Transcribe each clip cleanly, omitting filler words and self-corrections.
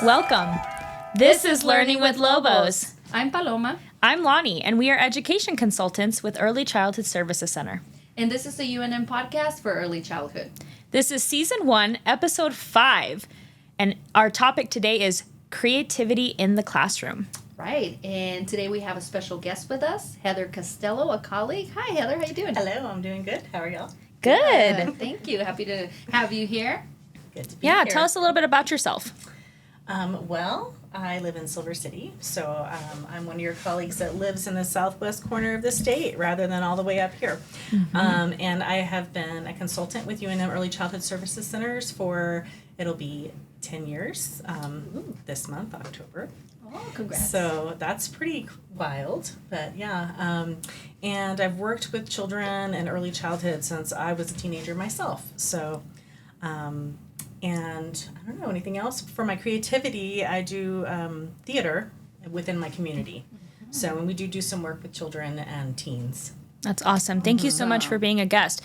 Welcome. This is Learning with Lobos. I'm Paloma. I'm Loni, and we are education consultants with Early Childhood Services Center. And this is the UNM podcast for early childhood. This is Season 1, Episode 5, and our topic today is creativity in the classroom. Right, and today we have a special guest with us, Heather Castello, a colleague. Hi, Heather. How you doing? Hello, I'm doing good. How are y'all? Good. Thank you. Happy to have you here. Good to be Yeah, here. tell us a little bit about yourself. Well, I live in Silver City, so I'm one of your colleagues that lives in the southwest corner of the state rather than all the way up here. And I have been a consultant with UNM Early Childhood Services Centers for, it'll be 10 years this month, October. Oh, congrats. So that's pretty wild, but yeah. And I've worked with children in early childhood since I was a teenager myself. So, and I don't know anything else. For my creativity, I do theater within my community. So, and we do some work with children and teens. That's awesome. Thank you so much for being a guest.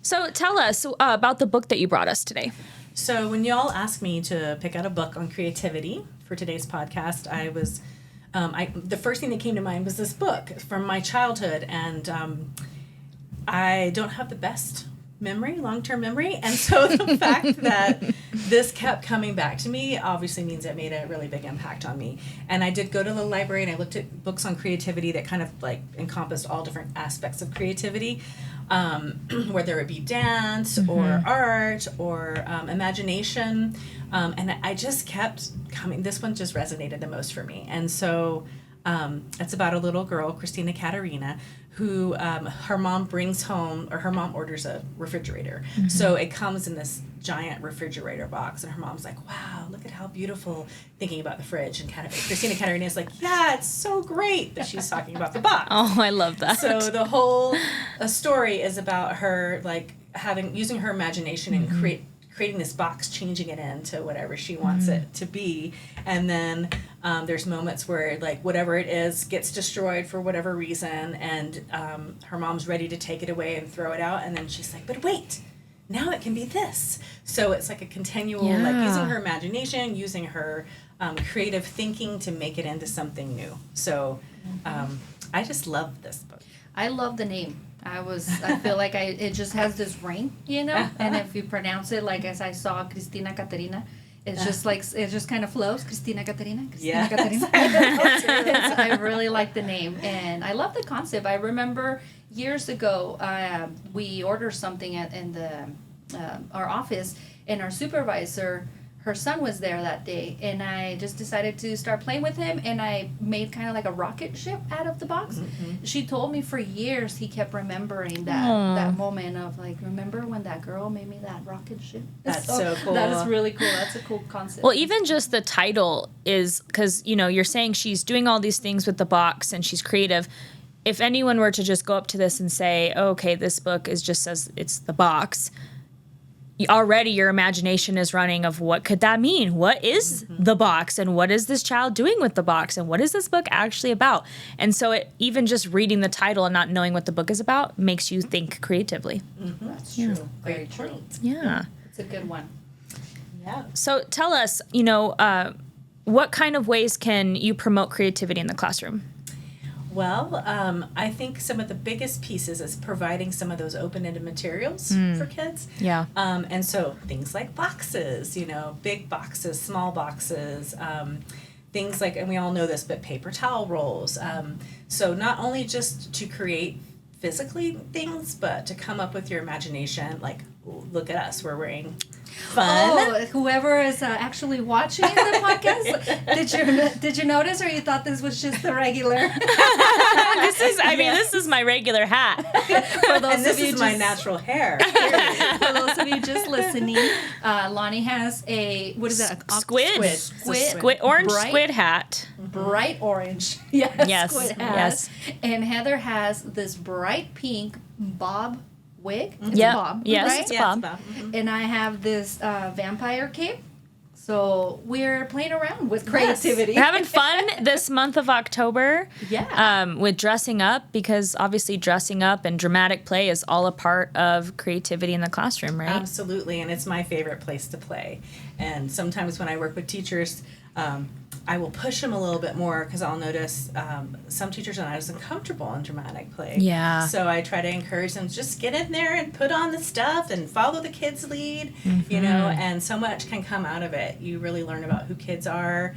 So tell us about the book that you brought us today. So when y'all asked me to pick out a book on creativity for today's podcast, I was, the first thing that came to mind was this book from my childhood, and I don't have the best memory, long-term memory, and so the fact that this kept coming back to me obviously means it made a really big impact on me. And I did go to the library and I looked at books on creativity that kind of like encompassed all different aspects of creativity, whether it be dance or art or imagination, and I just kept coming. This one just resonated the most for me, and so it's about a little girl, Christina Katerina, who her mom brings home, or her mom orders a refrigerator. So it comes in this giant refrigerator box, and her mom's like, wow, look at how beautiful, thinking about the fridge. And Christina Katerina is like, yeah, it's so great, but she's talking about the box. Oh, I love that. So the whole story is about her like using her imagination and creating this box, changing it into whatever she wants it to be. And then there's moments where like whatever it is gets destroyed for whatever reason, and her mom's ready to take it away and throw it out, and then she's like, but wait, now it can be this. So it's like a continual like using her imagination, using her creative thinking to make it into something new. So I just love this book. I love the name. I feel like it just has this ring, you know? And if you pronounce it like as I saw Christina Caterina, it's just like, it just kind of flows. Christina Caterina. Caterina. I really like the name, and I love the concept. I remember years ago, we ordered something in our office, and our supervisor, her son was there that day, and I just decided to start playing with him, and I made kind of like a rocket ship out of the box. She told me for years he kept remembering that moment of like, remember when that girl made me that rocket ship? That's so cool. That is really cool. That's a cool concept. Well, even just the title is, because, you know, you're saying she's doing all these things with the box and she's creative. If anyone were to just go up to this and say, oh, okay, this book is just says it's the box, already your imagination is running of what could that mean? What is the box, and what is this child doing with the box, and what is this book actually about? And so even just reading the title and not knowing what the book is about makes you think creatively. That's true. Very true. Yeah. It's a good one. Yeah. So tell us, you know, what kind of ways can you promote creativity in the classroom? Well, I think some of the biggest pieces is providing some of those open-ended materials for kids. Yeah. And so things like boxes, you know, big boxes, small boxes, things like, and we all know this, but paper towel rolls. So not only just to create physically things, but to come up with your imagination, like, look at us, we're wearing fun. Oh, whoever is actually watching the podcast, did you notice, or you thought this was just the regular? This is my regular hat. For those and this of you is my natural hair. For those of you just listening, Loni has what is that? Squid. Squid. Orange bright, squid hat. Bright orange. Yes. Squid hat. Yes. And Heather has this bright pink bob wig. It's Yep. a bob, Yes, right? it's a bob. And I have this vampire cape. So we're playing around with creativity. We're having fun this month of October. Yeah. With dressing up, because obviously dressing up and dramatic play is all a part of creativity in the classroom, right? Absolutely, and it's my favorite place to play. And sometimes when I work with teachers, I will push them a little bit more because I'll notice some teachers are not as comfortable in dramatic play. Yeah. So I try to encourage them, just get in there and put on the stuff and follow the kids' lead, you know, and so much can come out of it. You really learn about who kids are,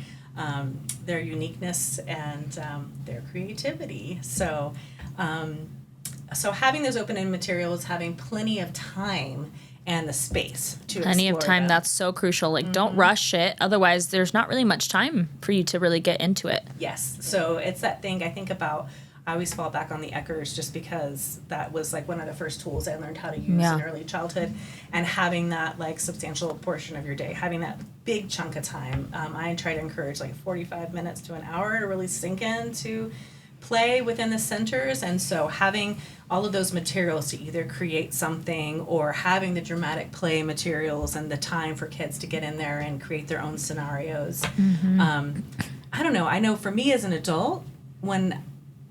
their uniqueness, and their creativity. So, so having those open-ended materials, having plenty of time and the space to Plenty of explore time. them. That's so crucial. Like, don't rush it. Otherwise, there's not really much time for you to really get into it. Yes. So it's that thing I think about. I always fall back on the Eckers just because that was like one of the first tools I learned how to use in early childhood, and having that like substantial portion of your day, having that big chunk of time. I try to encourage like 45 minutes to an hour to really sink into play within the centers. And so having all of those materials to either create something or having the dramatic play materials and the time for kids to get in there and create their own scenarios. I don't know. I know for me as an adult, when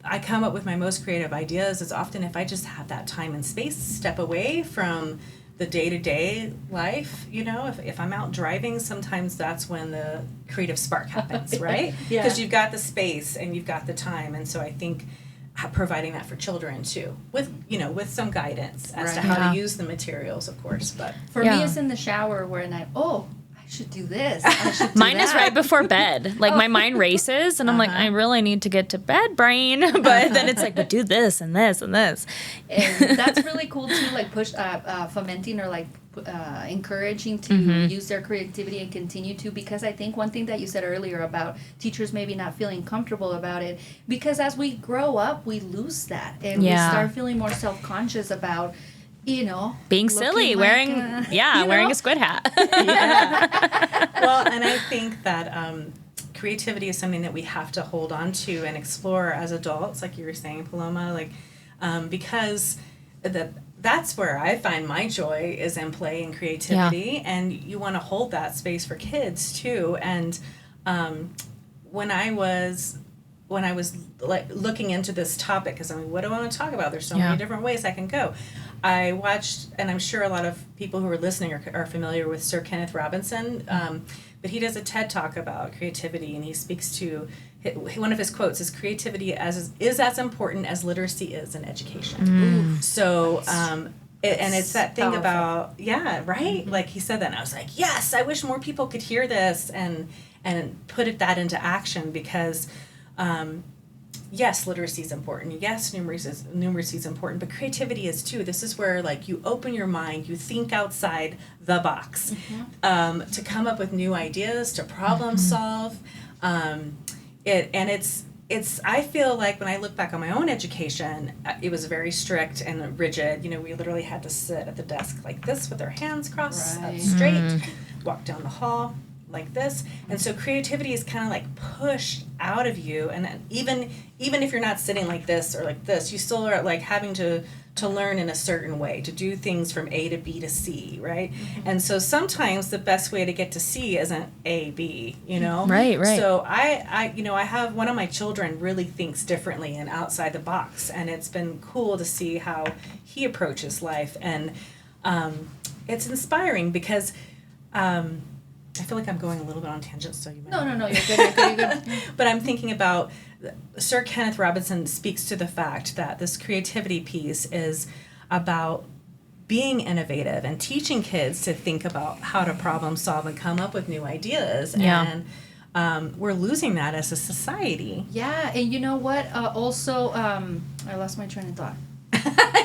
I come up with my most creative ideas, it's often if I just have that time and space to step away from the day-to-day life, you know, if I'm out driving, sometimes that's when the creative spark happens, right? Yeah. Because you've got the space and you've got the time. And so I think providing that for children too, with, you know, with some guidance as to how to use the materials, of course. But For me, it's in the shower when I should do this. I should do Mine is that. right before bed. Like, my mind races, and I'm like, I really need to get to bed, brain. But then it's like, but do this and this and this. And that's really cool too, like fomenting or like encouraging to use their creativity and continue to, because I think one thing that you said earlier about teachers maybe not feeling comfortable about it, because as we grow up, we lose that and we start feeling more self-conscious about, you know, being silly, like wearing wearing a squid hat. well, and I think that creativity is something that we have to hold on to and explore as adults, like you were saying, Paloma, like because that's where I find my joy is in play and creativity, and you want to hold that space for kids too. And when I was like looking into this topic, because I mean, what do I want to talk about? There's so many different ways I can go. I watched, and I'm sure a lot of people who are listening are familiar with Sir Kenneth Robinson, but he does a TED Talk about creativity, and he speaks to, one of his quotes is, creativity is as important as literacy is in education. So, and it's that thing powerful. about, right? Like he said that, and I was like, yes, I wish more people could hear this and put that into action, because yes, literacy is important. Yes, numeracy is important, but creativity is too. This is where like you open your mind, you think outside the box, to come up with new ideas, to problem solve. It's I feel like when I look back on my own education, it was very strict and rigid. You know, we literally had to sit at the desk like this with our hands crossed up straight, walk down the hall like this. And so creativity is kind of like pushed out of you, and even if you're not sitting like this or like this, you still are like having to learn in a certain way, to do things from A to B to C, right? And so sometimes the best way to get to C isn't A, B, you know? Right. So I have one of my children really thinks differently and outside the box, and it's been cool to see how he approaches life, and it's inspiring because I feel like I'm going a little bit on tangents, so you might. No, you're good. But I'm thinking about Sir Kenneth Robinson speaks to the fact that this creativity piece is about being innovative and teaching kids to think about how to problem solve and come up with new ideas. Yeah. And we're losing that as a society. Yeah, and you know what? Also, I lost my train of thought.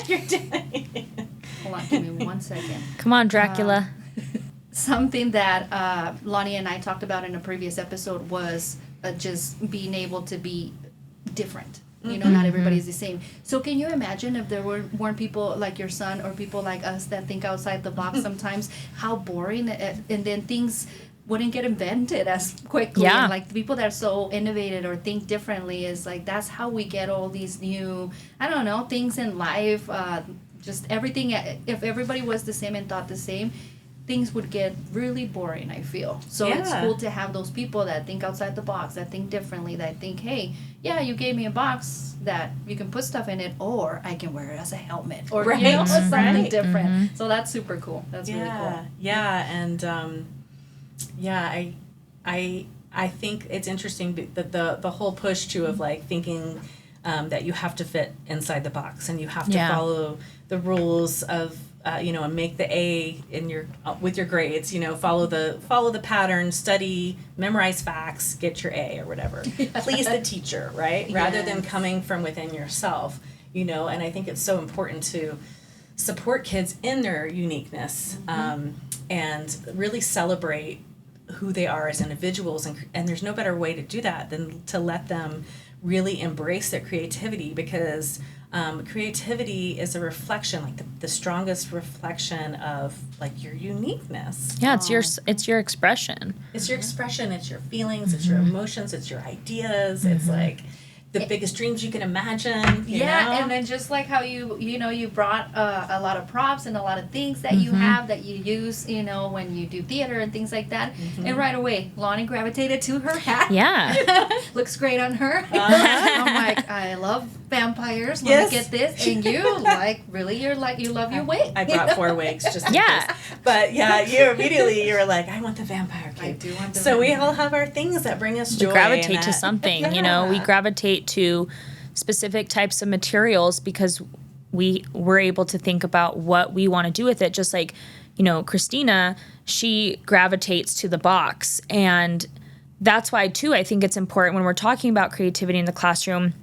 You're doing it. Hold on, give me 1 second. Come on, Dracula. Something that Loni and I talked about in a previous episode was just being able to be different. You know, not everybody's the same. So can you imagine if there weren't people like your son or people like us that think outside the box sometimes, how boring, and then things wouldn't get invented as quickly. Yeah. And like the people that are so innovative or think differently is like, that's how we get all these new, I don't know, things in life, just everything. If everybody was the same and thought the same, things would get really boring, I feel. So it's cool to have those people that think outside the box, that think differently, that think, hey, yeah, you gave me a box that you can put stuff in it, or I can wear it as a helmet, or you know, something different. So that's super cool. That's really cool. Yeah, and Yeah, I think it's interesting that the whole push too of like thinking that you have to fit inside the box and you have to follow the rules of and make the A in your with your grades. Follow the pattern, study, memorize facts, get your A or whatever. Please the teacher, right? Yes. Rather than coming from within yourself. And I think it's so important to support kids in their uniqueness and really celebrate who they are as individuals, and there's no better way to do that than to let them really embrace their creativity, because creativity is a reflection, like the strongest reflection of like your uniqueness. Yeah, it's your expression. It's your expression, it's your feelings, it's your emotions, it's your ideas, it's like the biggest dreams you can imagine. You know? And then just like how you brought a lot of props and a lot of things that you have that you use, when you do theater and things like that. And right away, Loni gravitated to her hat. Yeah. Looks great on her. I'm like, I love vampires. Let me get this. And you you love your wig. I brought 4 wigs just in case. But you were like, I want the vampire cape. I do want the So vampire. we all have our things that bring us joy. We gravitate to something, we gravitate to specific types of materials because we were able to think about what we want to do with it. Just like, Christina, she gravitates to the box. And that's why, too, I think it's important when we're talking about creativity in the classroom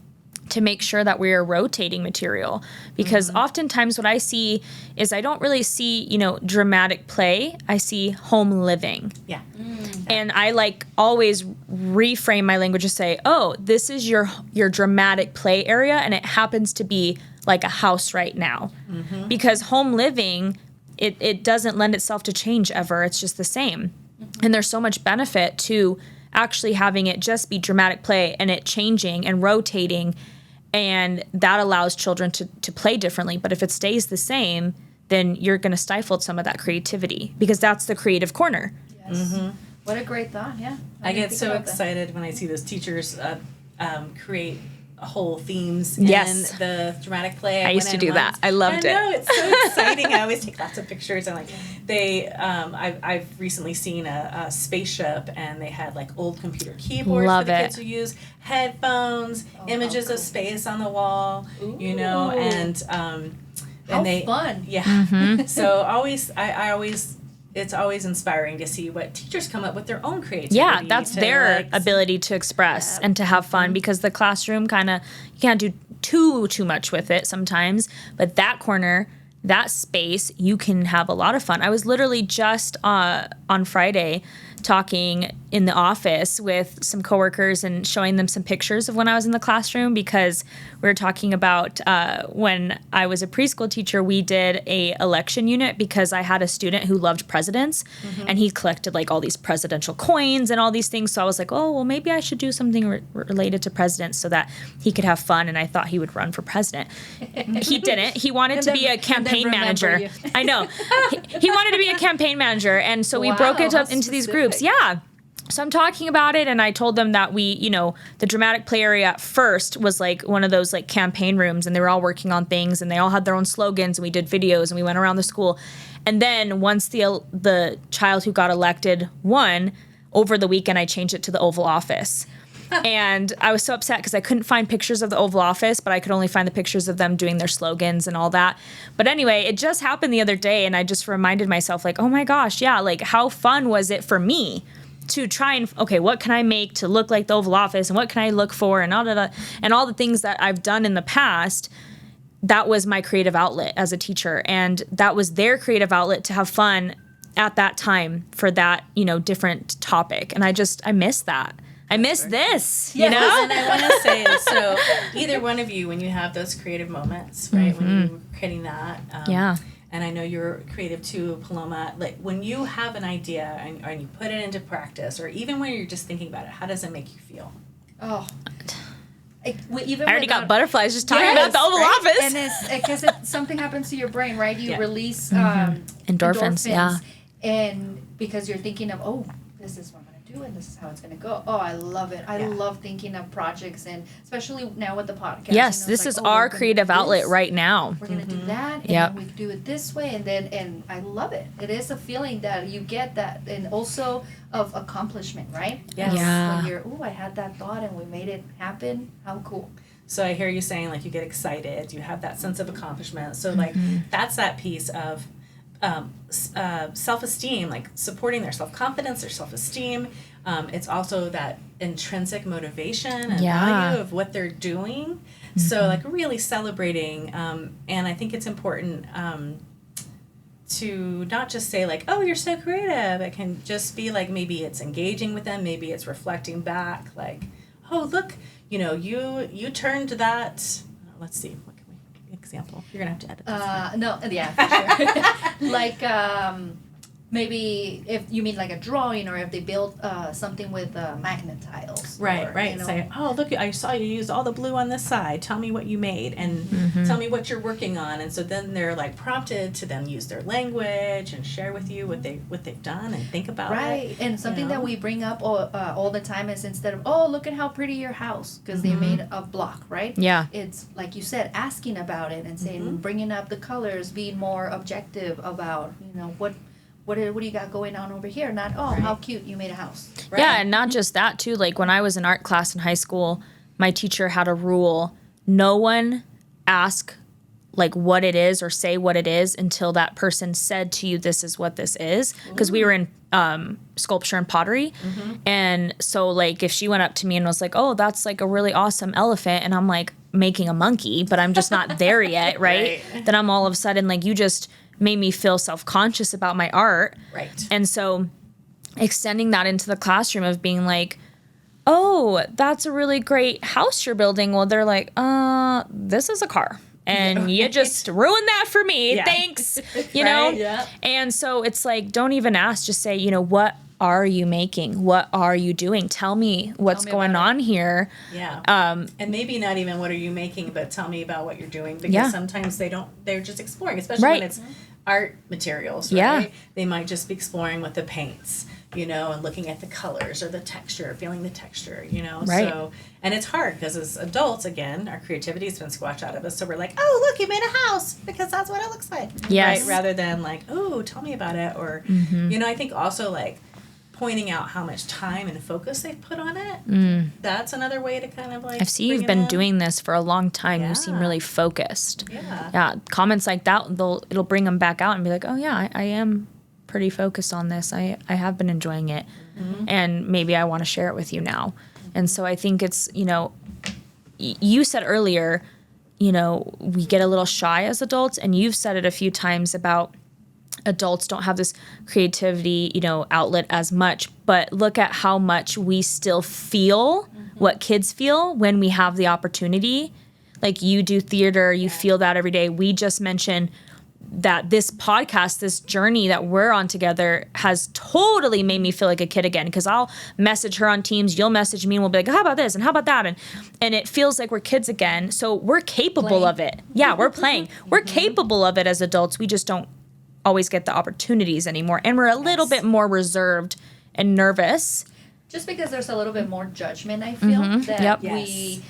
to make sure that we're rotating material. Because oftentimes what I see is I don't really see, dramatic play. I see home living. Yeah. And I always reframe my language to say, oh, this is your dramatic play area, and it happens to be like a house right now. Because home living, it doesn't lend itself to change ever. It's just the same. And there's so much benefit to actually having it just be dramatic play and it changing and rotating, and that allows children to play differently. But if it stays the same, then you're going to stifle some of that creativity, because that's the creative corner. Yes. What a great thought, yeah. I get so excited when I see those teachers create whole themes Yes. in the dramatic play. I used to do that. I loved it. I know, it's so exciting. I always take lots of pictures, and I've recently seen a spaceship, and they had old computer keyboards Love for the it. kids to use, headphones, images cool. of space on the wall, and How they fun. Yeah. So I always it's always inspiring to see what teachers come up with their own creativity. Yeah, that's their ability to express and to have fun, because the classroom you can't do too much with it sometimes, but that corner, that space, you can have a lot of fun. I was literally just on Friday talking in the office with some coworkers and showing them some pictures of when I was in the classroom, because we were talking about when I was a preschool teacher, we did a election unit because I had a student who loved presidents, and he collected all these presidential coins and all these things. So I was like, oh, well, maybe I should do something related to presidents so that he could have fun. And I thought he would run for president. He didn't. He wanted to be a campaign manager. I know. He wanted to be a campaign manager. And so we broke it up into these groups. Yeah. So I'm talking about it, and I told them that we, the dramatic play area at first was one of those campaign rooms, and they were all working on things, and they all had their own slogans, and we did videos, and we went around the school. And then once the child who got elected won, over the weekend I changed it to the Oval Office. And I was so upset because I couldn't find pictures of the Oval Office, but I could only find the pictures of them doing their slogans and all that. But anyway, it just happened the other day, and I just reminded myself, oh my gosh, yeah, how fun was it for me to try and, okay, what can I make to look like the Oval Office, and what can I look for, and all the things that I've done in the past. That was my creative outlet as a teacher, and that was their creative outlet to have fun at that time for that, different topic. And I miss that. I miss this, And I want to say, so either one of you, when you have those creative moments, right, when you're creating that, and I know you're creative too, Paloma, when you have an idea and you put it into practice, or even when you're just thinking about it, how does it make you feel? Oh. I already got butterflies just talking about the Oval Office. And it's because something happens to your brain, right? You release endorphins, yeah. And because you're thinking of, this is what I'm going to do and this is how it's going to go. Oh, I love it. I love thinking of projects, and especially now with the podcast. Yes, this is our creative outlet right now. We're going to do that, and then we do it this way, and I love it. It is a feeling that you get that, and also of accomplishment, right? Yes. Yeah. When you're, I had that thought and we made it happen. How cool. So I hear you saying, like, you get excited, you have that sense of accomplishment. So, like, that's that piece of self-esteem, like supporting their self-confidence, their self-esteem. It's also that intrinsic motivation and value of what they're doing. So, like, really celebrating. And I think it's important to not just say, like, oh, you're so creative. It can just be, like, maybe it's engaging with them. Maybe it's reflecting back, like, oh, look, you turned that, let's see, what can we, example. You're going to have to edit this. No, yeah, for sure. Like, maybe if you mean like a drawing, or if they build something with magnet tiles. Right, or, right. Say, oh, look, I saw you use all the blue on this side. Tell me what you made, and tell me what you're working on. And so then they're, like, prompted to then use their language and share with you what they've done and think about it. Right, and something that we bring up all the time is, instead of, oh, look at how pretty your house, because they made a block, right? Yeah. It's like you said, asking about it and saying, bringing up the colors, being more objective about, what do you got going on over here? Not, how cute, you made a house. Right. Yeah, and not just that, too. Like, when I was in art class in high school, my teacher had a rule: no one ask, like, what it is or say what it is until that person said to you, this is what this is. Because we were in sculpture and pottery. And so, like, if she went up to me and was like, oh, that's, like, a really awesome elephant, and I'm, like, making a monkey, but I'm just not there yet, right? Then I'm all of a sudden, like, you just made me feel self-conscious about my art. Right. And so extending that into the classroom of being like, oh, that's a really great house you're building. Well, they're like, this is a car. And you just ruined that for me. Yeah. Thanks. You know? Yeah. And so it's like, don't even ask. Just say, what are you making? What are you doing? Tell me what's going on here. Yeah. And maybe not even what are you making, but tell me about what you're doing. Because sometimes they're just exploring, especially when it's art materials, right? Yeah. They might just be exploring with the paints, and looking at the colors or the texture, feeling the texture, Right. So, and it's hard because as adults, again, our creativity has been squashed out of us. So we're like, oh, look, you made a house because that's what it looks like. Yes. Right? Rather than like, oh, tell me about it. Or, I think also like pointing out how much time and focus they've put on it. That's another way to kind of like. I've seen you've been doing this for a long time. You seem really focused. Yeah. Yeah. Comments like that, it'll bring them back out and be like, oh yeah, I am pretty focused on this. I have been enjoying it, and maybe I want to share it with you now. And so I think it's, you said earlier, we get a little shy as adults, and you've said it a few times about adults don't have this creativity, outlet as much, but look at how much we still feel what kids feel when we have the opportunity. Like, you do theater, you feel that every day. We just mentioned that this podcast, this journey that we're on together, has totally made me feel like a kid again, because I'll message her on Teams, you'll message me, and we'll be like, how about this and how about that, and it feels like we're kids again. So we're capable of it. Yeah, we're playing. We're capable of it as adults. We just don't always get the opportunities anymore, and we're a little bit more reserved and nervous. Just because there's a little bit more judgment, I feel, that Yep. we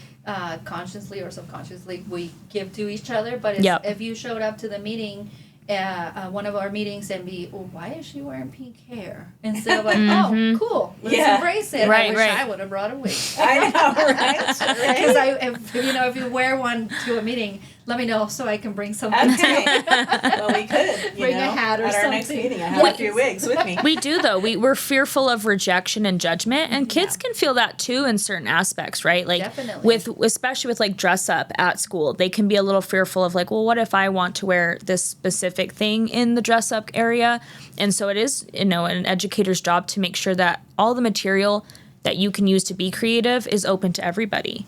consciously or subconsciously we give to each other. But if you showed up to the meeting, one of our meetings, and be, why is she wearing pink hair? Instead of like, oh, cool, let's embrace it. Right, I wish I would have brought a wig. I know, right? Because if you wear one to a meeting, let me know so I can bring something. Okay. Well, we could, Bring a hat or at our something. next meeting. I have a few wigs with me. We do, though. We're fearful of rejection and judgment, and kids can feel that too in certain aspects, right? Like, Definitely. especially with like dress up at school, they can be a little fearful of like, well, what if I want to wear this specific thing in the dress up area? And so it is, an educator's job to make sure that all the material that you can use to be creative is open to everybody.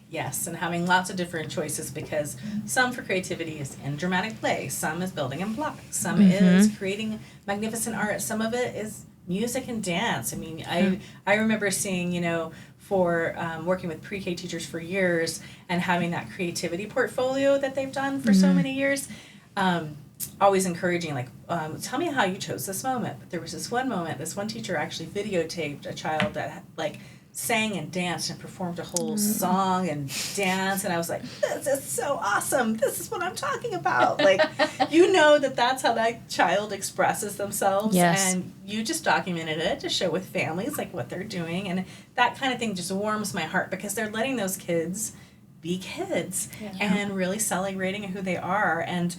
Yes, and having lots of different choices, because some for creativity is in dramatic play, some is building in blocks, some is creating magnificent art, some of it is music and dance. I mean, I remember seeing, for working with pre-K teachers for years and having that creativity portfolio that they've done for so many years, always encouraging, like, tell me how you chose this moment. But there was this one moment, this one teacher actually videotaped a child that, like, sang and danced and performed a whole song and dance, and I was like, this is so awesome, this is what I'm talking about. Like, you know that's how that child expresses themselves. Yes. And you just documented it to show with families like what they're doing, and that kind of thing just warms my heart because they're letting those kids be kids and really celebrating who they are. And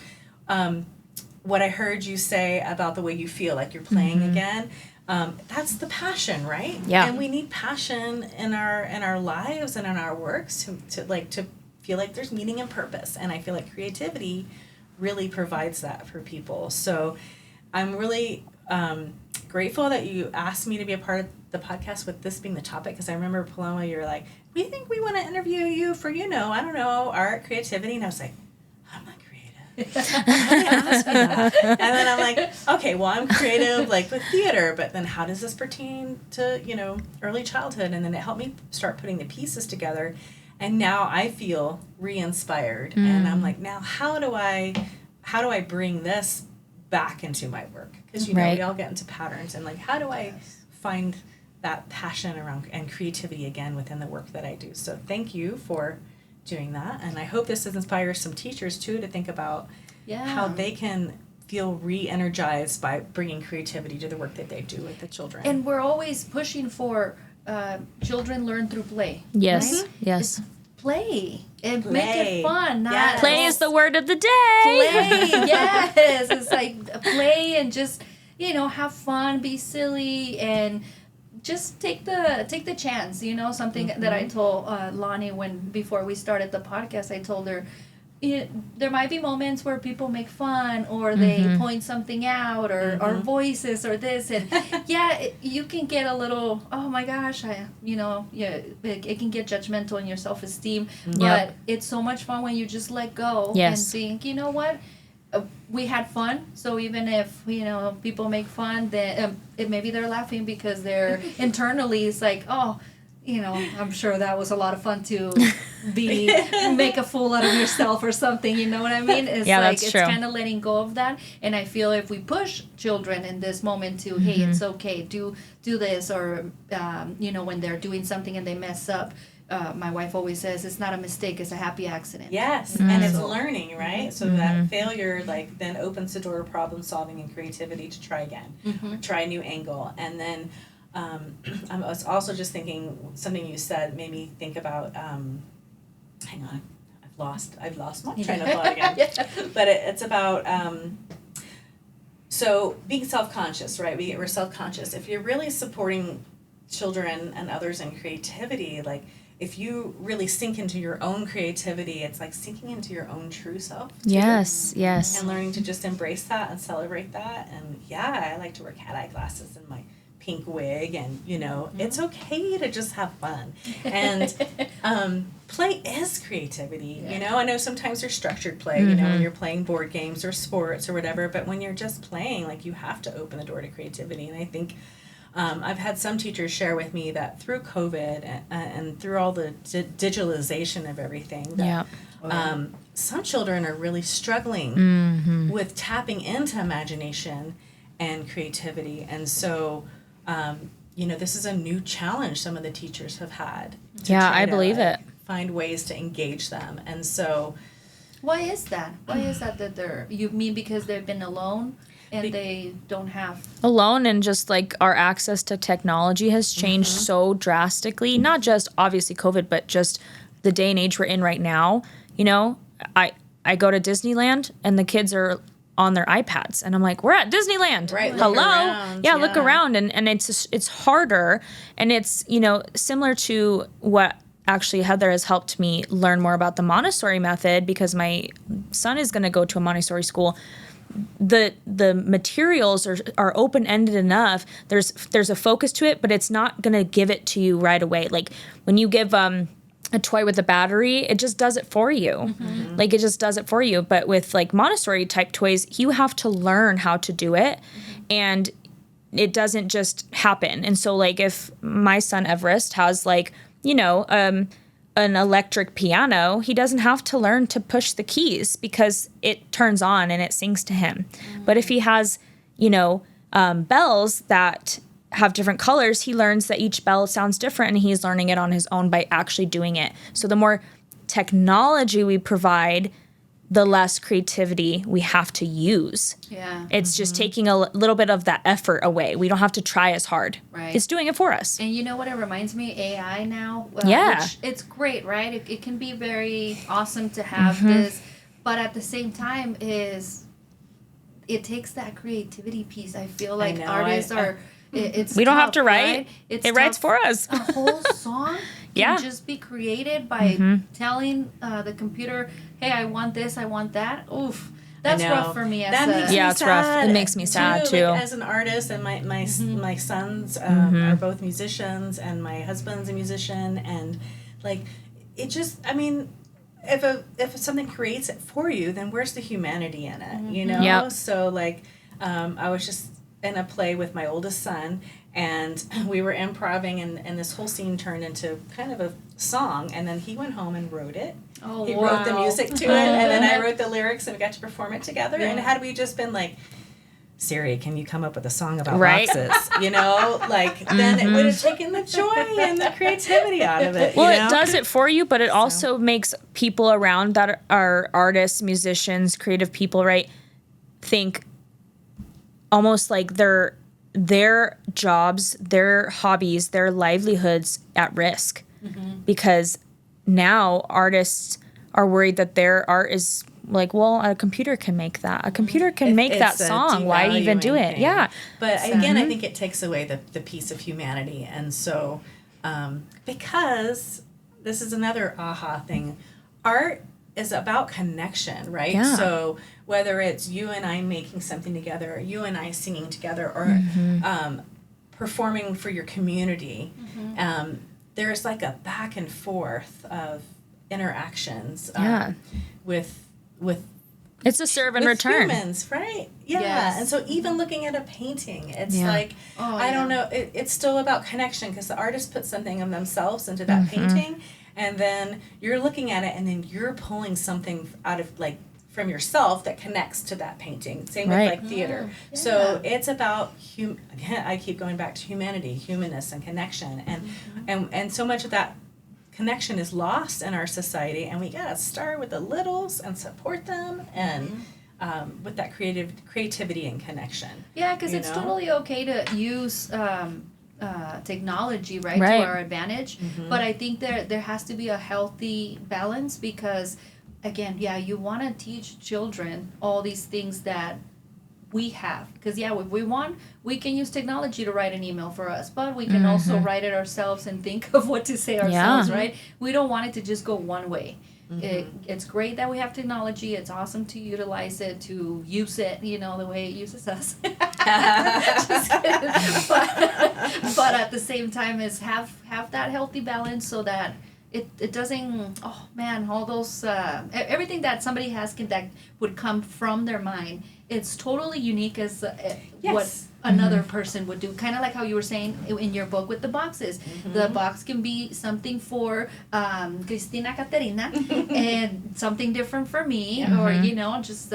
what I heard you say about the way you feel like you're playing again, that's the passion, right? Yeah. And we need passion in our lives and in our works to feel like there's meaning and purpose. And I feel like creativity really provides that for people. So I'm really grateful that you asked me to be a part of the podcast with this being the topic, because I remember, Paloma, you were like, we think we want to interview you for, I don't know, art, creativity. And I was like, I'm not creative. How do you ask me that? And then I'm like, okay, well, I'm creative, like, with theater, but then how does this pertain to, early childhood? And then it helped me start putting the pieces together. And now I feel re-inspired. And I'm like, now how do I bring this back into my work? Because, we all get into patterns. And, like, how do I find that passion around and creativity again within the work that I do? So thank you for doing that, and I hope this inspires some teachers too to think about how they can feel re-energized by bringing creativity to the work that they do with the children. And we're always pushing for children learn through play. Yes, right? yes. It's play and make it fun. Not Play is the word of the day. Play, yes. It's like play and just have fun, be silly, and just take the chance, something that I told Loni before we started the podcast. I told her, there might be moments where people make fun or they point something out or our voices or this, and you can get a little, oh my gosh, it can get judgmental in your self-esteem, but it's so much fun when you just let go and think, you know what, we had fun, so even if people make fun, then maybe they're laughing because they're internally, it's like, oh, I'm sure that was a lot of fun to make a fool out of yourself or something, you know what I mean? It's that's true. It's kind of letting go of that. And I feel if we push children in this moment to, hey, it's okay, do this, or when they're doing something and they mess up, my wife always says it's not a mistake, it's a happy accident. Yes, and it's learning, right? So that failure, like, then opens the door to problem solving and creativity to try again, or try a new angle. And then I was also just thinking, something you said made me think about, hang on, I've lost my train of thought again. But it's about, so being self-conscious, right? We're self-conscious. If you're really supporting children and others in creativity, like, if you really sink into your own creativity, it's like sinking into your own true self. Yes, yes. And learning to just embrace that and celebrate that. And I like to wear cat-eye glasses and my pink wig, and it's okay to just have fun. And play is creativity. I know sometimes there's structured play, when you're playing board games or sports or whatever, but when you're just playing, like, you have to open the door to creativity. And I think I've had some teachers share with me that through COVID and through all the digitalization of everything, that some children are really struggling with tapping into imagination and creativity. And so, this is a new challenge some of the teachers have had. I believe it. Find ways to engage them. And so... Why is that? You mean because they've been alone? And they don't have... Alone, and just, like, our access to technology has changed so drastically. Not just, obviously, COVID, but just the day and age we're in right now. I go to Disneyland, and the kids are on their iPads. And I'm like, we're at Disneyland. Right, hello. look around. Look around. And it's harder. And it's, similar to what actually Heather has helped me learn more about the Montessori method, because my son is going to go to a Montessori school. The materials are open-ended enough. There's a focus to it, but it's not going to give it to you right away. Like, when you give a toy with a battery, it just does it for you. Like, it just does it for you. But with, like, Montessori type toys, you have to learn how to do it, and it doesn't just happen. And so, like, if my son Everest has, like, an electric piano, he doesn't have to learn to push the keys because it turns on and it sings to him. But if he has, bells that have different colors, he learns that each bell sounds different, and he's learning it on his own by actually doing it. So the more technology we provide, the less creativity we have to use. Yeah. It's just taking a little bit of that effort away. We don't have to try as hard. Right. It's doing it for us. And you know what it reminds me? AI now. Yeah. Which it's great, right? It can be very awesome to have this, but at the same time it takes that creativity piece. I feel like artists are... It's we don't tough, have to write. Right? It writes for us. A whole song can just be created by telling the computer, hey, I want this, I want that. Oof. That's rough for me. It's rough. It makes me sad too. Like, as an artist, and my sons are both musicians, and my husband's a musician, and like it just, I mean, if something creates it for you, then where's the humanity in it? Yep. So like, I was just in a play with my oldest son, and we were improvising, and this whole scene turned into kind of a song, and then he went home and wrote it. Oh, he wrote the music to it, and then I wrote the lyrics, and we got to perform it together. Yeah. And had we just been like, Siri, can you come up with a song about boxes? Then it would have taken the joy and the creativity out of it. Well, it does it for you, but it also makes people around that are artists, musicians, creative people, right, think almost like their jobs, their hobbies, their livelihoods at risk. Because now artists are worried that their art is like, well, a computer can make that. A computer can make that song. Why even do it? Thing. Yeah. But again, I think it takes away the piece of humanity. And so, because this is another aha thing, art is about connection, right? Yeah. So whether it's you and I making something together, or you and I singing together, or performing for your community, there's like a back and forth of interactions with it's a serve and return. Humans, right? Yeah. Yes. And so even looking at a painting, it's like, I don't know, it's still about connection, because the artist puts something of themselves into that painting, and then you're looking at it, and then you're pulling something out of, like, from yourself that connects to that painting. Same with, like, theater. Yeah. So it's about, again, I keep going back to humanity, humanness, and connection. And so much of that connection is lost in our society, and we gotta start with the littles and support them, and with that creativity and connection. Yeah, because it's totally okay to use technology, right, to our advantage. But I think there has to be a healthy balance, because, again, you want to teach children all these things that we have. Because, if we want, we can use technology to write an email for us, but we can also write it ourselves and think of what to say ourselves, right? We don't want it to just go one way. It's great that we have technology. It's awesome to utilize it, to use it, the way it uses us. Just kidding. But at the same time, is have that healthy balance, so that it doesn't, all those, everything that somebody has that would come from their mind, it's totally unique as what another person would do. Kind of like how you were saying in your book with the boxes. The box can be something for Cristina Caterina and something different for me, or, just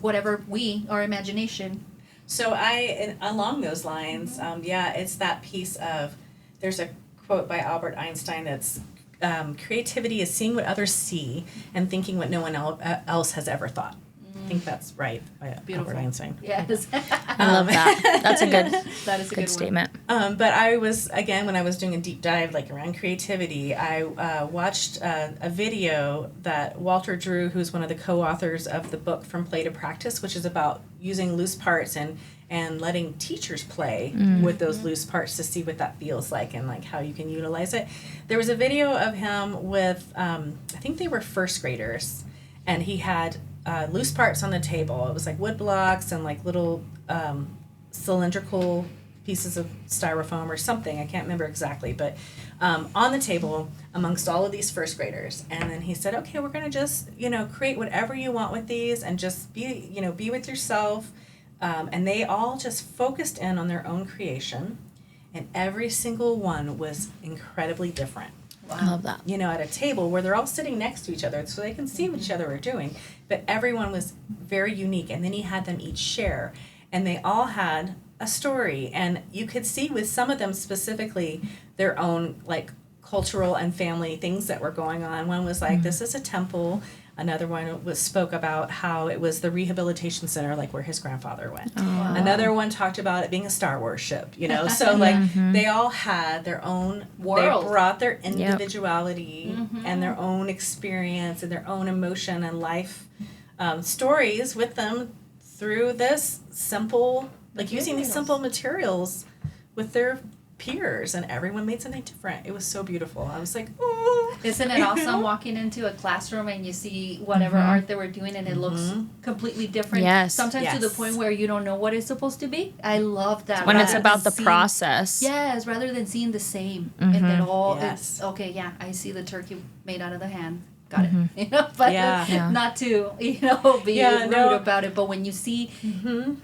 whatever our imagination. So along those lines, it's that piece of, there's a quote by Albert Einstein that's, creativity is seeing what others see and thinking what no one else has ever thought. I think that's right by Albert Einstein. Yes. I love that. That's a good, that is a good statement. But I was, again, when I was doing a deep dive around creativity, I watched a video that Walter Drew, who's one of the co-authors of the book From Play to Practice, which is about using loose parts and letting teachers play with those loose parts to see what that feels like and how you can utilize it. There was a video of him with, I think they were first graders, and he had loose parts on the table. It was wood blocks and little cylindrical pieces of styrofoam or something. I can't remember exactly, but on the table amongst all of these first graders. And then he said, okay, we're going to just, create whatever you want with these, and just be with yourself. And they all just focused in on their own creation, and every single one was incredibly different. I love that. you know, at a table where they're all sitting next to each other so they can see what each other are doing. But everyone was very unique. And then he had them each share. And they all had a story. And you could see with some of them specifically their own, like, cultural and family things that were going on. One was like, this is a temple. Another one spoke about how it was the rehabilitation center, like where his grandfather went. Oh. Wow. Another one talked about it being a Star Wars ship, you know. So like they all had their own World. They brought their individuality and their own experience and their own emotion and life stories with them through this simple, like using these simple materials with their peers, and everyone made something different. It was so beautiful. I was like, oh. Isn't it awesome walking into a classroom and you see whatever art they were doing and it looks completely different? Yes. Sometimes to the Yes. point where you don't know what it's supposed to be. I love that. When it's rather about than the process. Yes, rather than seeing the same. And it all Yes. is, okay, yeah, I see the turkey made out of the hand. Got it. You know, but not to, be rude about it. But when you see,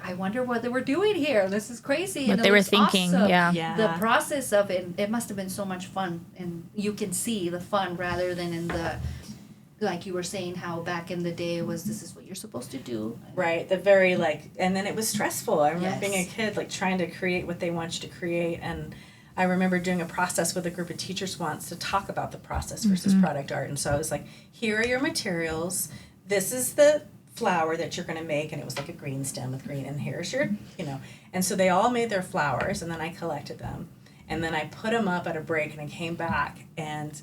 I wonder what they were doing here. This is crazy. What and it they were looks thinking, awesome. yeah. The process of it, it must have been so much fun. And you can see the fun rather than in the, like you were saying, how back in the day it was, this is what you're supposed to do. Right, the very and then it was stressful. I remember Yes. being a kid, like trying to create what they want you to create. And I remember doing a process with a group of teachers once to talk about the process versus product art. And so I was like, here are your materials. This is the flower that you're going to make. And it was like a green stem with green. And here's your, And so they all made their flowers, and then I collected them. And then I put them up at a break, and I came back, and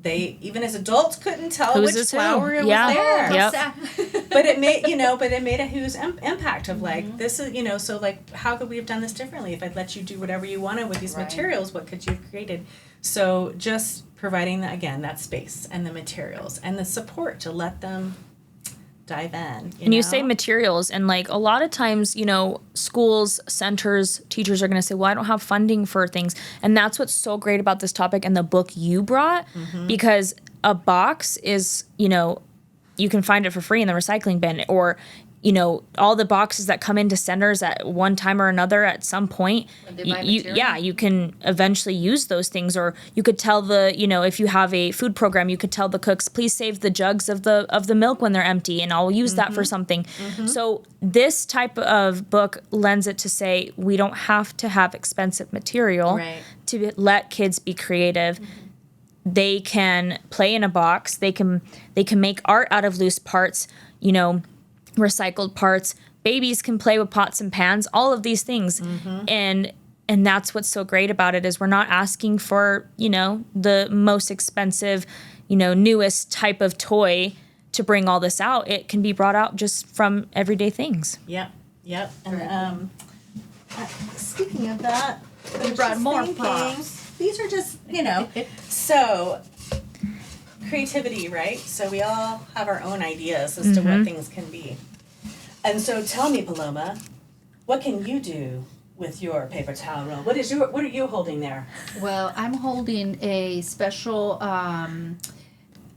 they, even as adults, couldn't tell Who's which flower it was Yeah. there. Yep. But it made a huge impact of like, this is, so like, how could we have done this differently? If I'd let you do whatever you wanted with these materials, what could you have created? So just providing that, again, that space and the materials and the support to let them dive in. And you say materials, and like a lot of times, schools, centers, teachers are going to say, well, I don't have funding for things. And that's what's so great about this topic and the book you brought, because a box is, you can find it for free in the recycling bin, or, all the boxes that come into centers at one time or another at some point, you can eventually use those things. Or you could tell if you have a food program, you could tell the cooks, please save the jugs of the milk when they're empty, and I'll use that for something. So this type of book lends it to say we don't have to have expensive material to let kids be creative. They can play in a box. They can make art out of loose parts, recycled parts. Babies can play with pots and pans, all of these things. And that's what's so great about it, is we're not asking for, the most expensive, newest type of toy to bring all this out. It can be brought out just from everyday things. Yep. And speaking of that, You brought more props. These are just, so creativity, right? So we all have our own ideas as to what things can be. And so tell me, Paloma, what can you do with your paper towel roll? What are you holding there? Well, I'm holding a special,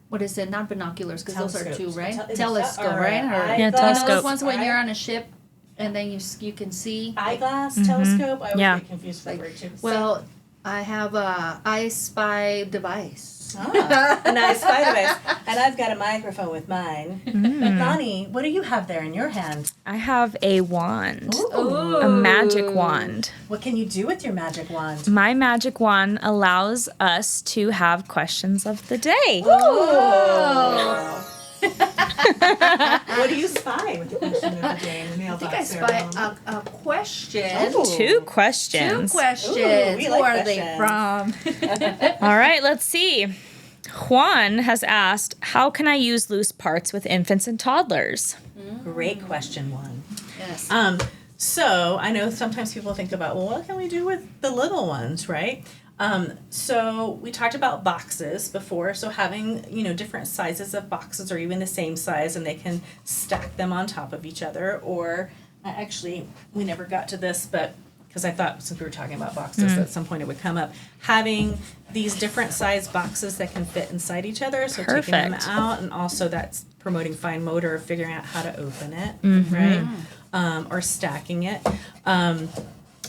what is it? Not binoculars, because those are two, right? Telescope, right? Yeah, telescope. Those ones when you're on a ship, and then you can see. Eyeglass, telescope? I always get confused with the word too. Well, I have a I Spy device. An I Spy device. And I've got a microphone with mine. Loni, what do you have there in your hand? I have a wand. Ooh. A magic wand. What can you do with your magic wand? My magic wand allows us to have questions of the day. Oh. What do you spy with the question of the day in the mailbox? I think I spy a question. Ooh. Two questions. Two questions. Ooh, we like Who are questions. they from? All right, let's see. Juan has asked, how can I use loose parts with infants and toddlers? Great question, one. Yes. So I know sometimes people think about, well, what can we do with the little ones, right? So we talked about boxes before. So having, different sizes of boxes, or even the same size, and they can stack them on top of each other. Or actually, we never got to this, but because I thought since we were talking about boxes, at some point it would come up. Having these different size boxes that can fit inside each other. So taking them out, and also that's promoting fine motor, figuring out how to open it, right? Or stacking it.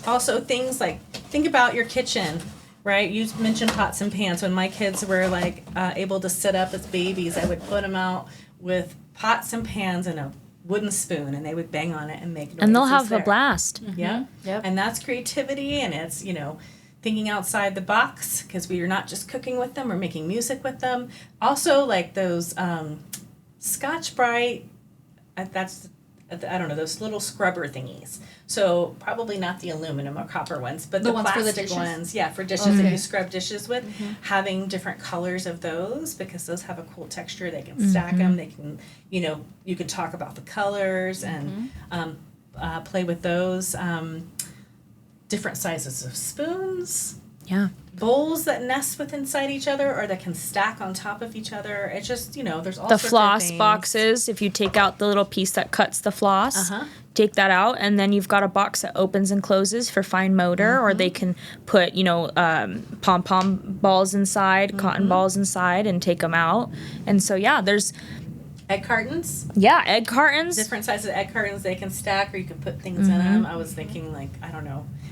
Also things like, think about your kitchen. right? You mentioned pots and pans. When my kids were like able to sit up as babies, I would put them out with pots and pans and a wooden spoon, and they would bang on it and make noises. And they'll have there. a blast. Yeah. Yep. And that's creativity, and it's, thinking outside the box, because we are not just cooking with them, we're making music with them. Also, like those Scotch-Brite, I don't know, those little scrubber thingies. So probably not the aluminum or copper ones, but the ones for the plastic dishes? ones. Yeah, for dishes that you scrub dishes with. Having different colors of those, because those have a cool texture. They can stack them. They can, you can talk about the colors and play with those. Different sizes of spoons. Yeah. Bowls that nest with inside each other or that can stack on top of each other. It's just, there's all The sorts of floss things. boxes, if you take out the little piece that cuts the floss, take that out, and then you've got a box that opens and closes for fine motor, or they can put, pom-pom balls inside, cotton balls inside, and take them out. And so, there's... Egg cartons. Yeah, egg cartons. Different sizes of egg cartons they can stack, or you can put things in them. I was thinking,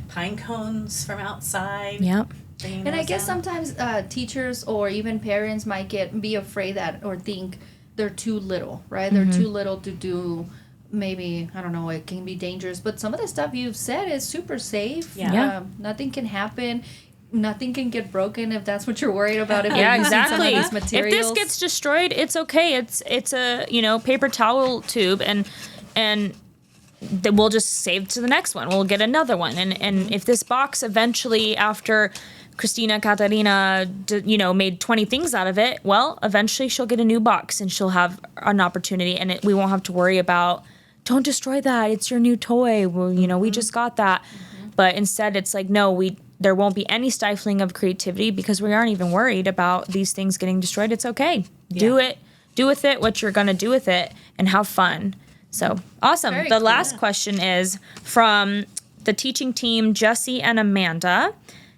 pine cones from outside. Yep. And I guess sometimes teachers or even parents might be afraid that or think they're too little, right? They're too little to do. Maybe, I don't know, it can be dangerous. But some of the stuff you've said is super safe. Yeah. Nothing can happen. Nothing can get broken if that's what you're worried about. If Yeah, you're using exactly. Some of these materials. If this gets destroyed, it's okay. It's a paper towel tube, and then we'll just save to the next one. We'll get another one, and if this box eventually, after Christina Catarina, made 20 things out of it, well, eventually she'll get a new box and she'll have an opportunity, and we won't have to worry about, don't destroy that. It's your new toy. Well, we just got that, but instead it's like, no, there won't be any stifling of creativity because we aren't even worried about these things getting destroyed. It's okay. Yeah. Do with it what you're going to do with it and have fun. So awesome. Very The cool. last question is from the teaching team, Jesse and Amanda.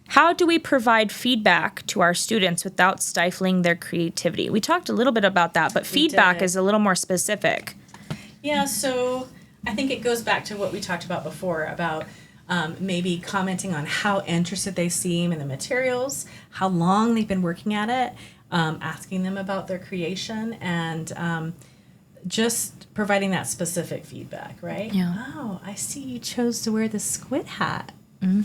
How do we provide feedback to our students without stifling their creativity? We talked a little bit about that, but feedback did. is a little more specific. Yeah, so I think it goes back to what we talked about before about maybe commenting on how interested they seem in the materials, how long they've been working at it, asking them about their creation, and just providing that specific feedback, right? Yeah. Oh, I see you chose to wear the squid hat.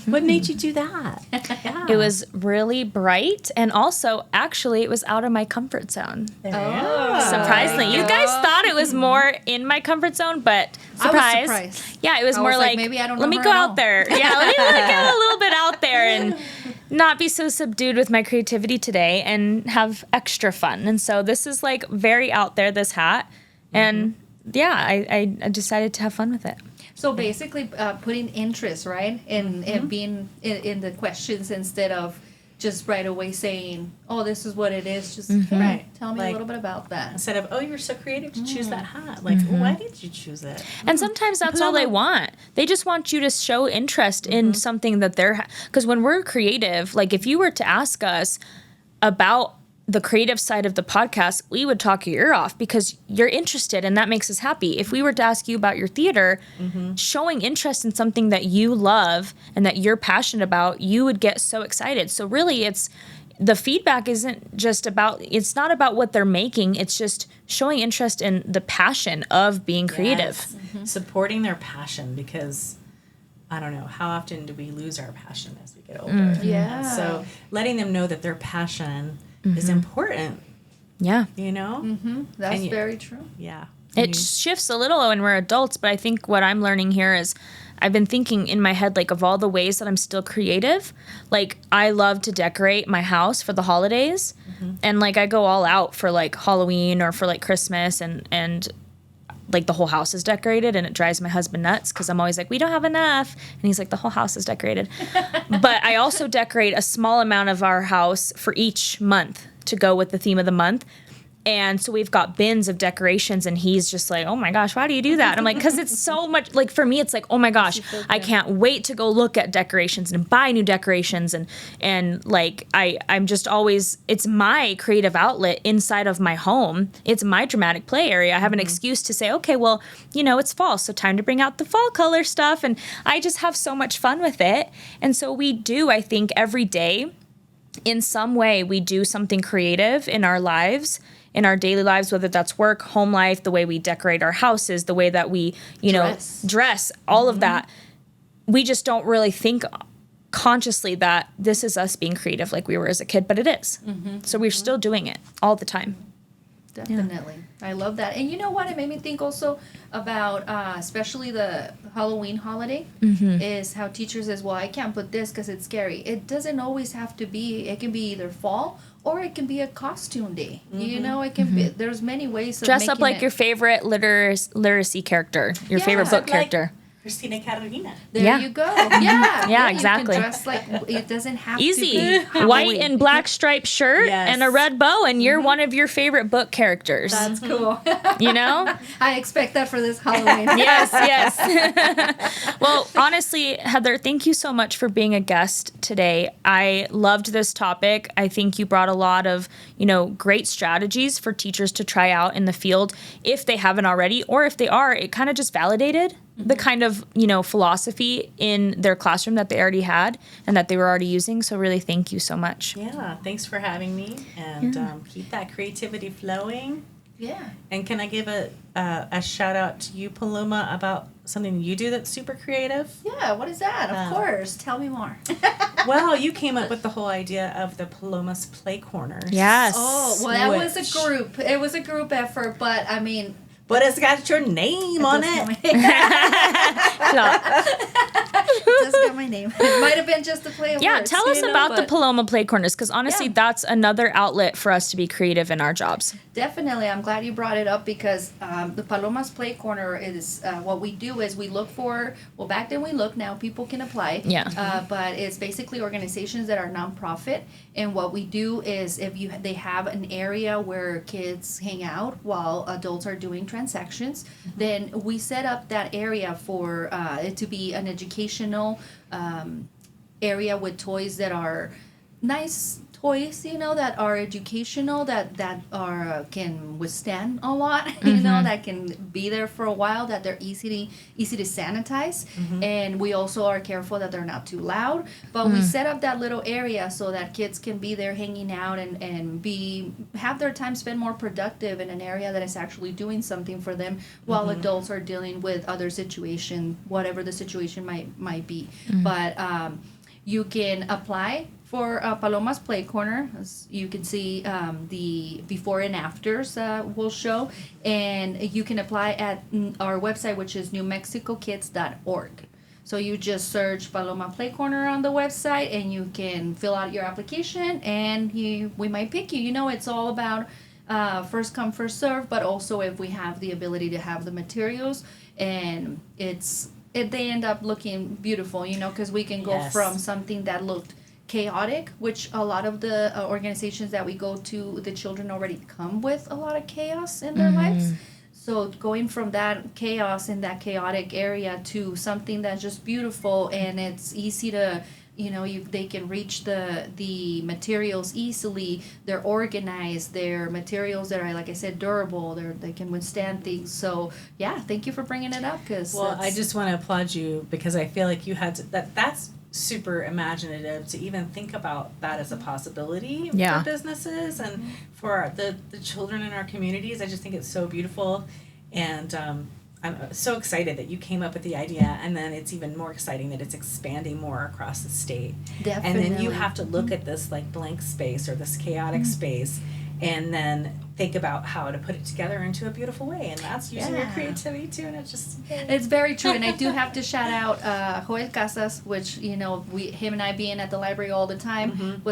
What made you do that? Yeah. It was really bright, and also, actually, it was out of my comfort zone. There you go. Surprisingly, you guys thought it was more in my comfort zone, but surprise! surprised. Yeah, it was I more was like, maybe I don't know let me her go at out all. there. Yeah, let me go a little bit out there and not be so subdued with my creativity today and have extra fun. And so this is like very out there, this hat, and I decided to have fun with it. So basically, putting interest, right, in being in the questions instead of just right away saying, "Oh, this is what it is." Just Right. tell me Like- a little bit about that. Instead of, oh, you were so creative to choose that hat. Like, why did you choose it? And sometimes that's all they want. They just want you to show interest in something that they're... Because when we're creative, like if you were to ask us about the creative side of the podcast, we would talk your ear off because you're interested and that makes us happy. If we were to ask you about your theater, showing interest in something that you love and that you're passionate about, you would get so excited. So really the feedback isn't just about, it's not about what they're making, it's just showing interest in the passion of being creative. Yes. Supporting their passion, because I don't know, how often do we lose our passion as we get older? Yeah. So letting them know that their passion is important, Yeah. That's And you- very true. Yeah. It shifts a little when we're adults, but I think what I'm learning here is I've been thinking in my head, like, of all the ways that I'm still creative. Like, I love to decorate my house for the holidays. And, like, I go all out for, like, Halloween or for, like, Christmas and like, the whole house is decorated, and it drives my husband nuts because I'm always like, we don't have enough. And he's like, the whole house is decorated. But I also decorate a small amount of our house for each month to go with the theme of the month. And so we've got bins of decorations, and he's just like, oh my gosh, why do you do that? And I'm like, because it's so much, like, for me, it's like, oh my gosh, I can't wait to go look at decorations and buy new decorations. And like, I'm just always, it's my creative outlet inside of my home. It's my dramatic play area. I have an excuse to say, okay, well, it's fall, so time to bring out the fall color stuff. And I just have so much fun with it. And so we do, I think, every day, in some way we do something creative in our lives, in our daily lives, whether that's work, home life, the way we decorate our houses, the way that we, dress, all of that. We just don't really think consciously that this is us being creative like we were as a kid, but it is. So we're still doing it all the time. Definitely. Yeah. I love that. And you know what? It made me think also about, especially the Halloween holiday, is how teachers says, well, I can't put this because it's scary. It doesn't always have to be, it can be either fall or it can be a costume day. You know, it can be, there's many ways of dress up like it. your favorite literacy character, your favorite book character. Christina Carolina. There you go. Yeah. Yeah, exactly. You can dress like, it doesn't have Easy. to be Halloween. White and black striped shirt and a red bow, and you're one of your favorite book characters. That's cool. You know? I expect that for this Halloween. Yes. Well, honestly, Heather, thank you so much for being a guest today. I loved this topic. I think you brought a lot of, great strategies for teachers to try out in the field if they haven't already, or if they are, it kind of just validated the kind of, philosophy in their classroom that they already had and that they were already using. So really, thank you so much. Yeah, thanks for having me, and keep that creativity flowing. Yeah. And can I give a shout out to you, Paloma, about something you do that's super creative? Yeah, what is that? Of course. Tell me more. Well, you came up with the whole idea of the Paloma's Play Corners. Yes. Oh, well, that was a group. It was a group effort, but I mean... But it's got your name on it. It does got my name. It might have been just a play of words. Tell us about the Paloma Play Corners, because honestly, that's another outlet for us to be creative in our jobs. Definitely. I'm glad you brought it up because the Paloma's Play Corner is what we do is we look for, well, back then we looked, now people can apply. Yeah. But it's basically organizations that are nonprofit. And what we do is they have an area where kids hang out while adults are doing transactions, then we set up that area for it to be an educational area with toys that are nice toys, that are educational, that are can withstand a lot, that can be there for a while, that they're easy to sanitize, and we also are careful that they're not too loud. But we set up that little area so that kids can be there hanging out and have their time spent more productive in an area that is actually doing something for them, while adults are dealing with other situation, whatever the situation might be. But you can apply for Paloma's Play Corner. As you can see, the before and afters will show, and you can apply at our website, which is newmexicokids.org. So you just search Paloma Play Corner on the website, and you can fill out your application, and we might pick you. It's all about first come, first serve, but also if we have the ability to have the materials, and they end up looking beautiful, because we can go from something that looked chaotic, which a lot of the organizations that we go to, the children already come with a lot of chaos in their lives. So going from that chaos in that chaotic area to something that's just beautiful, and it's easy to, they can reach the materials easily. They're organized. They're materials that are, like I said, durable. They can withstand things. So yeah, thank you for bringing it up. I just want to applaud you because I feel like you had to, that's super imaginative to even think about that as a possibility for businesses and for the children in our communities. I just think it's so beautiful, and I'm so excited that you came up with the idea, and then it's even more exciting that it's expanding more across the state. Definitely. And then you have to look at this like blank space or this chaotic space, and then think about how to put it together into a beautiful way, and that's using your creativity too. And it's very true. And I do have to shout out Joel Casas, which him and I being at the library all the time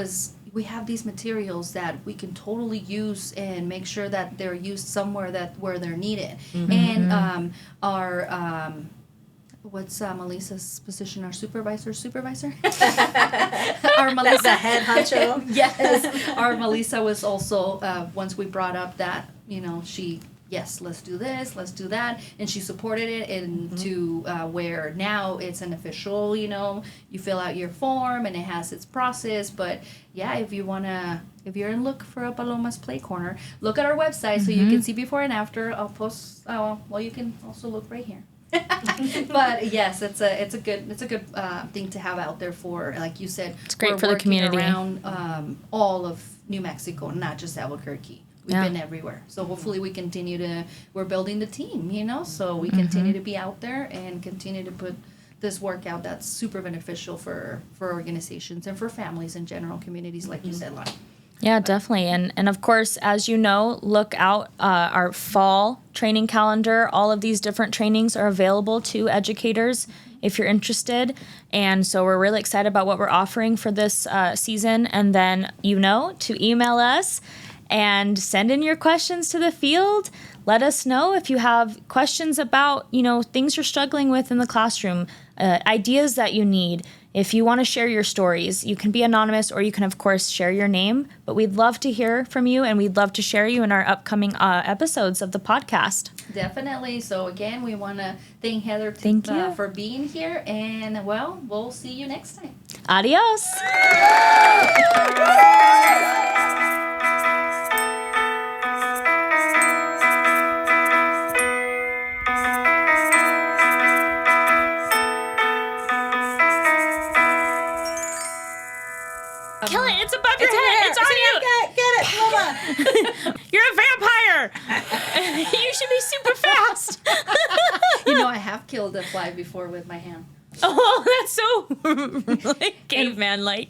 we have these materials that we can totally use and make sure that they're used somewhere where they're needed. And our what's Melissa's position? Our supervisor? Our Melissa. The head honcho. Yes. Our Melissa was also, once we brought up that, she, yes, let's do this, let's do that. And she supported it into where now it's an official, you fill out your form and it has its process. But yeah, if you're in look for a Paloma's Play Corner, look at our website so you can see before and after. I'll post, you can also look right here. But yes, it's a good thing to have out there for, like you said. It's great we're for the working community. Around all of New Mexico, not just Albuquerque. We've been everywhere. So hopefully we're building the team, so we continue to be out there and continue to put this work out that's super beneficial for organizations and for families in general, communities, like you said, Loni. Yeah, definitely. And of course, as you know, look out our fall training calendar. All of these different trainings are available to educators if you're interested. And so we're really excited about what we're offering for this season. And then, to email us and send in your questions to the field. Let us know if you have questions about, things you're struggling with in the classroom, ideas that you need. If you want to share your stories, you can be anonymous or you can, of course, share your name. But we'd love to hear from you, and we'd love to share you in our upcoming episodes of the podcast. Definitely. So, again, we want to thank Heather for being here. And, well, we'll see you next time. Adios. Kill it! It's above your head! It's on you! Get it, Paloma! You're a vampire! You should be super fast! I have killed a fly before with my hand. Oh, that's so caveman-like.